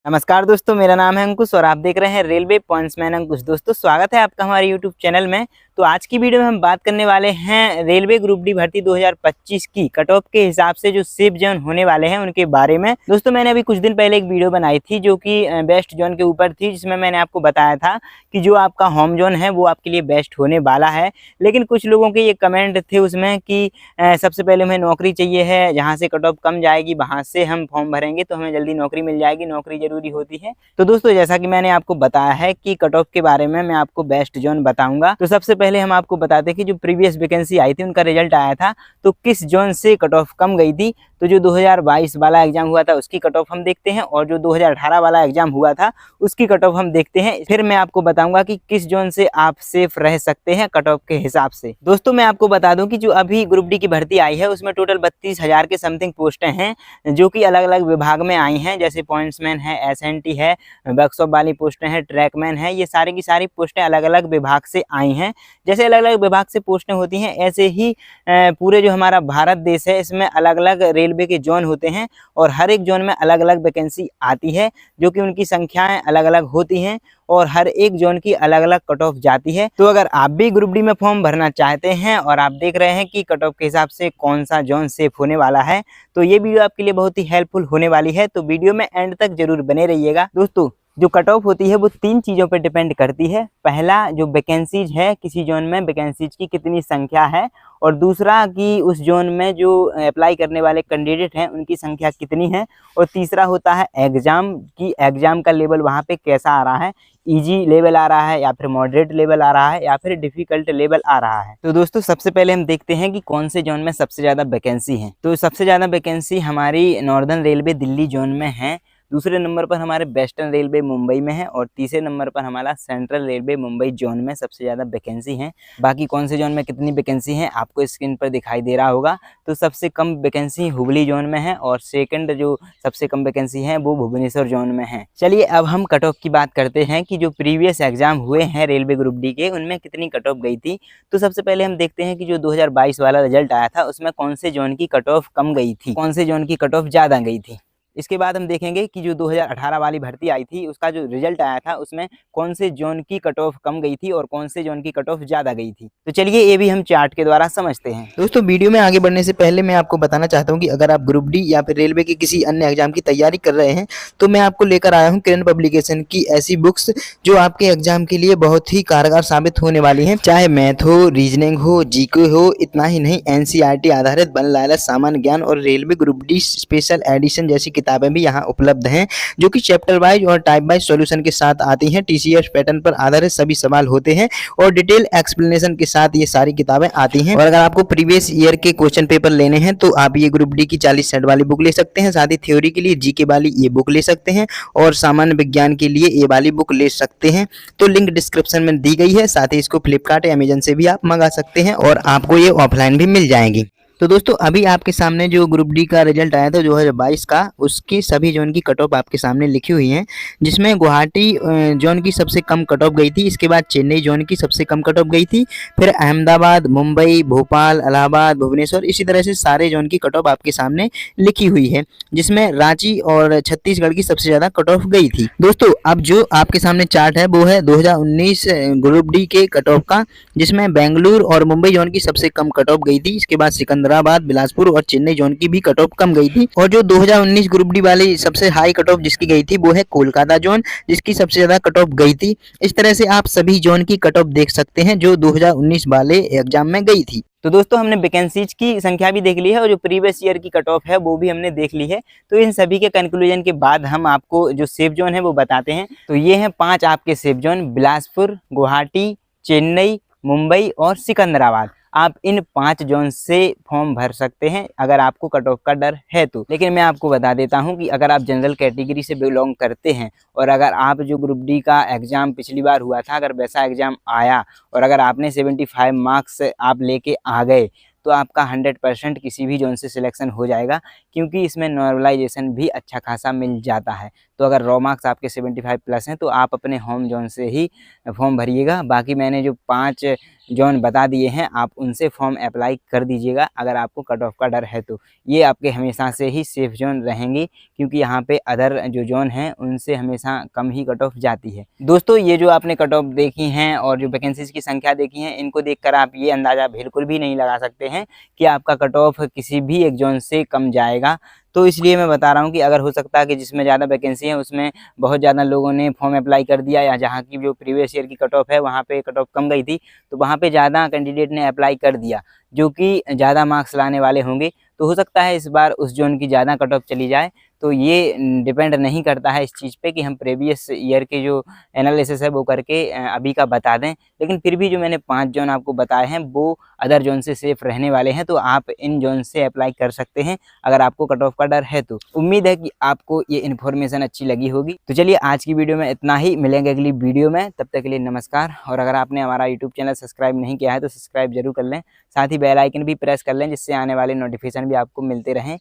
नमस्कार दोस्तों, मेरा नाम है अंकुश और आप देख रहे हैं रेलवे पॉइंट्समैन अंकुश। दोस्तों स्वागत है आपका हमारे यूट्यूब चैनल में। तो आज की वीडियो में हम बात करने वाले हैं रेलवे ग्रुप डी भर्ती 2025 की कट ऑफ के हिसाब से जो सेफ जोन होने वाले हैं उनके बारे में। दोस्तों मैंने अभी कुछ दिन पहले एक वीडियो बनाई थी जो कि बेस्ट जोन के ऊपर थी, जिसमें मैंने आपको बताया था कि जो आपका होम जोन है वो आपके लिए बेस्ट होने वाला है। लेकिन कुछ लोगों के ये कमेंट थे उसमें कि सबसे पहले हमें नौकरी चाहिए है, जहाँ से कट ऑफ कम जाएगी वहाँ से हम फॉर्म भरेंगे तो हमें जल्दी नौकरी मिल जाएगी, नौकरी जरूरी होती है। तो दोस्तों जैसा कि मैंने आपको बताया है कि कट ऑफ के बारे में मैं आपको बेस्ट जोन बताऊंगा। तो सबसे पहले हम आपको बताते हैं कि जो प्रीवियस वैकेंसी आई थी उनका रिजल्ट आया था तो किस जोन से कट ऑफ कम गई थी। तो जो 2022 वाला एग्जाम हुआ था उसकी कट ऑफ हम देखते हैं और जो 2018 वाला एग्जाम हुआ था उसकी कट ऑफ हम देखते हैं। फिर मैं आपको बताऊंगा कि किस जोन से आप सेफ रह सकते हैं कट ऑफ के हिसाब से। दोस्तों मैं आपको बता दूं कि जो अभी ग्रुप डी की भर्ती आई है उसमें टोटल 32,000 के समथिंग पोस्टें हैं जो कि अलग अलग विभाग में आई हैं, जैसे पॉइंट्समैन है, एसएनटी है, वर्कशॉप वाली पोस्टें हैं, ट्रैकमैन है। ये सारी की सारी पोस्टें अलग अलग विभाग से आई हैं। जैसे अलग अलग विभाग से पोस्टें होती हैं ऐसे ही पूरे जो हमारा भारत देश है इसमें अलग अलग रेलवे के जोन होते हैं और हर एक जोन में अलग अलग वैकेंसी आती है जो कि उनकी संख्याएं अलग अलग होती हैं और हर एक जोन की अलग अलग कट ऑफ जाती है। तो अगर आप भी ग्रुप डी में फॉर्म भरना चाहते हैं और आप देख रहे हैं कि कट ऑफ के हिसाब से कौन सा जोन सेफ होने वाला है तो ये वीडियो आपके लिए बहुत ही हेल्पफुल होने वाली है। तो वीडियो में एंड तक जरूर बने रहिएगा। दोस्तों जो कट ऑफ होती है वो 3 चीज़ों पर डिपेंड करती है। पहला जो वैकेंसीज है, किसी जोन में वैकेंसीज की कितनी संख्या है, और दूसरा कि उस जोन में जो अप्लाई करने वाले कैंडिडेट हैं उनकी संख्या कितनी है, और तीसरा होता है एग्ज़ाम की एग्ज़ाम का लेवल वहाँ पे कैसा आ रहा है, इजी लेवल आ रहा है या फिर मॉडरेट लेवल आ रहा है या फिर डिफ़िकल्ट लेवल आ रहा है। तो दोस्तों सबसे पहले हम देखते हैं कि कौन से जोन में सबसे ज़्यादा वैकेंसी है। तो सबसे ज़्यादा वैकेंसी हमारी नॉर्दर्न रेलवे दिल्ली जोन में है, दूसरे नंबर पर हमारे वेस्टर्न रेलवे मुंबई में है और तीसरे नंबर पर हमारा सेंट्रल रेलवे मुंबई जोन में सबसे ज़्यादा वैकेंसी है। बाकी कौन से जोन में कितनी वैकेंसी है आपको स्क्रीन पर दिखाई दे रहा होगा। तो सबसे कम वैकेंसी हुबली जोन में है और सेकंड जो सबसे कम वैकेंसी है वो भुवनेश्वर जोन में है। चलिए अब हम कट ऑफ की बात करते हैं कि जो प्रीवियस एग्जाम हुए हैं रेलवे ग्रुप डी के उनमें कितनी कट ऑफ गई थी। तो सबसे पहले हम देखते हैं कि जो 2022 वाला रिजल्ट आया था उसमें कौन से जोन की कट ऑफ कम गई थी, कौन से जोन की कट ऑफ ज़्यादा गई थी। इसके बाद हम देखेंगे कि जो 2018 वाली भर्ती आई थी उसका जो रिजल्ट आया था उसमें कौन से जोन की कट ऑफ कम गई थी और कौन से जोन की कट ऑफ ज़्यादा गई थी। तो चलिए ये भी हम चार्ट के द्वारा समझते हैं। दोस्तों वीडियो में आगे बढ़ने से पहले मैं आपको बताना चाहता हूं कि अगर आप ग्रुप डी या फिर रेलवे के किसी अन्य एग्जाम की तैयारी कर रहे हैं तो मैं आपको लेकर आया हूं किरण पब्लिकेशन की ऐसी बुक्स जो आपके एग्जाम के लिए बहुत ही कारगर साबित होने वाली हैं। चाहे मैथ हो, रीजनिंग हो, जीके हो, इतना ही नहीं एनसीईआरटी आधारित वन लाइनर सामान्य ज्ञान और railway group D special edition जैसी किताबें भी यहाँ उपलब्ध हैं जो कि चैप्टर वाइज और टाइप वाइज सॉल्यूशन के साथ आती हैं। टीसीएस पैटर्न पर आधारित सभी सवाल होते हैं और डिटेल एक्सप्लेनेशन के साथ ये सारी किताबें आती हैं। और अगर आपको प्रीवियस ईयर के क्वेश्चन पेपर लेने हैं तो आप ये ग्रुप डी की 40 सेट वाली बुक ले सकते हैं। साथ ही थ्योरी के लिए जीके वाली ये बुक ले सकते हैं और सामान्य विज्ञान के लिए ये वाली बुक ले सकते हैं। तो लिंक डिस्क्रिप्शन में दी गई है। साथ ही इसको फ्लिपकार्ट या अमेजन से भी आप मंगा सकते हैं और आपको ये ऑफलाइन भी मिल जाएंगी। तो दोस्तों अभी आपके सामने जो ग्रुप डी का रिजल्ट आया था 2022 का, उसकी सभी जोन की कट ऑफ आपके सामने लिखी हुई है, जिसमें गुवाहाटी जोन की सबसे कम कट ऑफ गई थी। इसके बाद चेन्नई जोन की सबसे कम कट ऑफ गई थी, फिर अहमदाबाद, मुंबई, भोपाल, इलाहाबाद, भुवनेश्वर, इसी तरह से सारे जोन की कट ऑफ आपके सामने लिखी हुई है, जिसमें रांची और छत्तीसगढ़ की सबसे ज़्यादा कट ऑफ गई थी। दोस्तों अब जो आपके सामने चार्ट है वो है 2019 ग्रुप डी के कट ऑफ का, जिसमें बेंगलुरु और मुंबई जोन की सबसे कम कट ऑफ गई थी। इसके बाद सिकंदराबाद, बिलासपुर और चेन्नई जोन की भी कट ऑफ कम गई थी। और जो 2019 ग्रुप डी वाली सबसे हाई कट ऑफ जिसकी गई थी वो है कोलकाता जोन, जिसकी सबसे ज्यादा कट ऑफ गई थी। इस तरह से आप सभी जोन की कट ऑफ देख सकते हैं जो 2019 वाले एग्जाम में गई थी। तो दोस्तों हमने वैकेंसीज की संख्या भी देख ली है और जो प्रीवियस ईयर की कट ऑफ है वो भी हमने देख ली है। तो इन सभी के कंक्लूजन के बाद हम आपको जो सेफ जोन है वो बताते हैं। तो ये हैं 5 आपके सेफ जोन, बिलासपुर, गुवाहाटी, चेन्नई, मुंबई और सिकंदराबाद। आप इन 5 जोन से फॉर्म भर सकते हैं अगर आपको कट ऑफ का डर है तो। लेकिन मैं आपको बता देता हूं कि अगर आप जनरल कैटेगरी से बिलोंग करते हैं और अगर आप जो ग्रुप डी का एग्ज़ाम पिछली बार हुआ था अगर वैसा एग्ज़ाम आया और अगर आपने 75 मार्क्स आप लेके आ गए तो आपका 100% किसी भी जोन से सिलेक्शन हो जाएगा, क्योंकि इसमें नॉर्मलाइजेशन भी अच्छा खासा मिल जाता है। तो अगर रॉ मार्क्स आपके 75 प्लस हैं तो आप अपने होम जोन से ही फॉर्म भरिएगा। बाकी मैंने जो 5 जोन बता दिए हैं आप उनसे फॉर्म अप्लाई कर दीजिएगा अगर आपको कट ऑफ का डर है तो। ये आपके हमेशा से ही सेफ जोन रहेंगी, क्योंकि यहाँ पे अदर जो जोन हैं उनसे हमेशा कम ही कट ऑफ जाती है। दोस्तों ये जो आपने कट ऑफ देखी हैं और जो वैकेंसीज की संख्या देखी है, इनको देखकर आप ये अंदाज़ा बिल्कुल भी नहीं लगा सकते हैं कि आपका कट ऑफ किसी भी एक जोन से कम जाएगा। तो इसलिए मैं बता रहा हूँ कि अगर हो सकता है कि जिसमें ज़्यादा वैकेंसी है उसमें बहुत ज़्यादा लोगों ने फॉर्म अप्लाई कर दिया, या जहाँ की जो प्रीवियस ईयर की कट ऑफ है वहाँ पे कट ऑफ कम गई थी, तो वहाँ पे ज़्यादा कैंडिडेट ने अप्लाई कर दिया जो कि ज़्यादा मार्क्स लाने वाले होंगे। तो हो सकता है इस बार उस जोन की ज़्यादा कट ऑफ चली जाए। तो ये डिपेंड नहीं करता है इस चीज़ पे कि हम प्रीवियस ईयर के जो एनालिसिस है वो करके अभी का बता दें। लेकिन फिर भी जो मैंने 5 जोन आपको बताए हैं वो अदर जोन से सेफ रहने वाले हैं, तो आप इन जोन से अप्लाई कर सकते हैं अगर आपको कट ऑफ का डर है तो। उम्मीद है कि आपको ये इन्फॉर्मेशन अच्छी लगी होगी। तो चलिए आज की वीडियो में इतना ही, मिलेंगे अगली वीडियो में, तब तक के लिए नमस्कार। और अगर आपने हमारा यूट्यूब चैनल सब्सक्राइब नहीं किया है तो सब्सक्राइब जरूर कर लें, साथ ही बेल आइकन भी प्रेस कर लें जिससे आने वाले नोटिफिकेशन भी आपको मिलते रहें।